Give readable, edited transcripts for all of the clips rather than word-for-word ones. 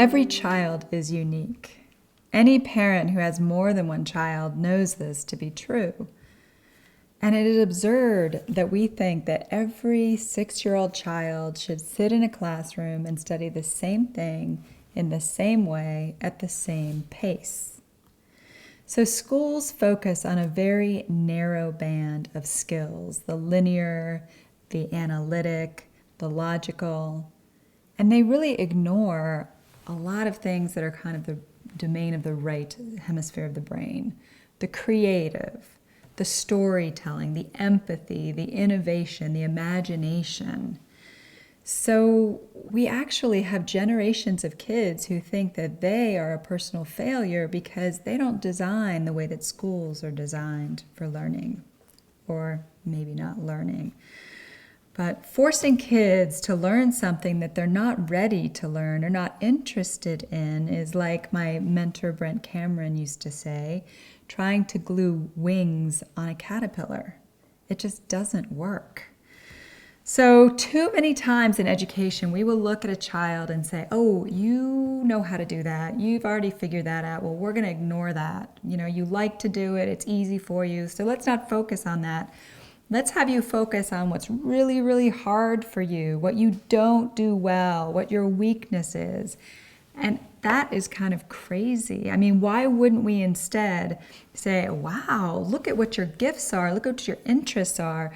Every child is unique. Any parent who has more than one child knows this to be true. And it is absurd that we think that every 6-year-old child should sit in a classroom and study the same thing in the same way at the same pace. So schools focus on a very narrow band of skills, the linear, the analytic, the logical, and they really ignore a lot of things that are kind of the domain of the right hemisphere of the brain. The creative, the storytelling, the empathy, the innovation, the imagination. So we actually have generations of kids who think that they are a personal failure because they don't design the way that schools are designed for learning, or maybe not learning. But forcing kids to learn something that they're not ready to learn or not interested in is like my mentor Brent Cameron used to say, trying to glue wings on a caterpillar. It just doesn't work. So too many times in education, we will look at a child and say, oh, you know how to do that. You've already figured that out. Well, we're going to ignore that. You like to do it. It's easy for you. So let's not focus on that. Let's have you focus on what's really, really hard for you, what you don't do well, what your weakness is. And that is kind of crazy. I mean, why wouldn't we instead say, wow, look at what your gifts are, look at what your interests are.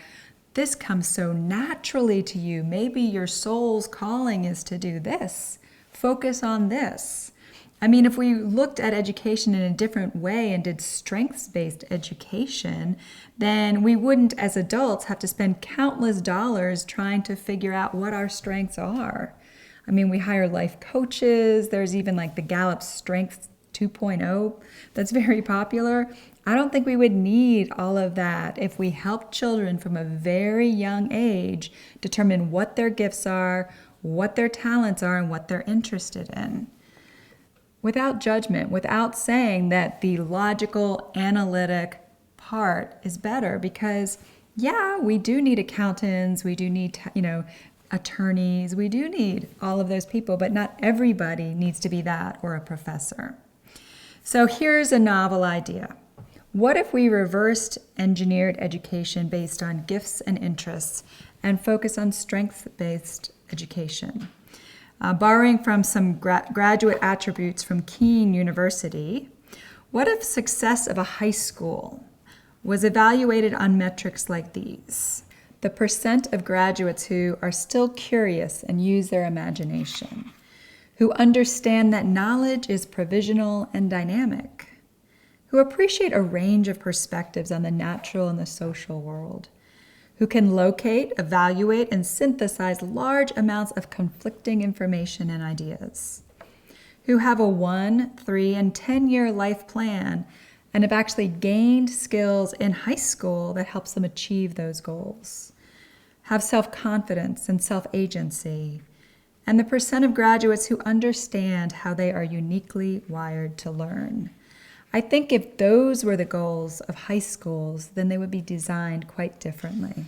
This comes so naturally to you. Maybe your soul's calling is to do this. Focus on this. I mean, if we looked at education in a different way and did strengths-based education, then we wouldn't, as adults, have to spend countless dollars trying to figure out what our strengths are. I mean, we hire life coaches. There's even like the Gallup Strengths 2.0 that's very popular. I don't think we would need all of that if we helped children from a very young age determine what their gifts are, what their talents are, and what they're interested in. Without judgment, without saying that the logical, analytic part is better, because yeah, we do need accountants, we do need, attorneys, we do need all of those people, but not everybody needs to be that or a professor. So here's a novel idea. What if we reversed engineered education based on gifts and interests and focus on strengths-based education? Borrowing from some graduate attributes from Kean University, what if success of a high school was evaluated on metrics like these? The percent of graduates who are still curious and use their imagination, who understand that knowledge is provisional and dynamic, who appreciate a range of perspectives on the natural and the social world, who can locate, evaluate, and synthesize large amounts of conflicting information and ideas, who have a 1, 3, and 10-year life plan and have actually gained skills in high school that helps them achieve those goals, have self-confidence and self-agency, and the percent of graduates who understand how they are uniquely wired to learn. I think if those were the goals of high schools, then they would be designed quite differently.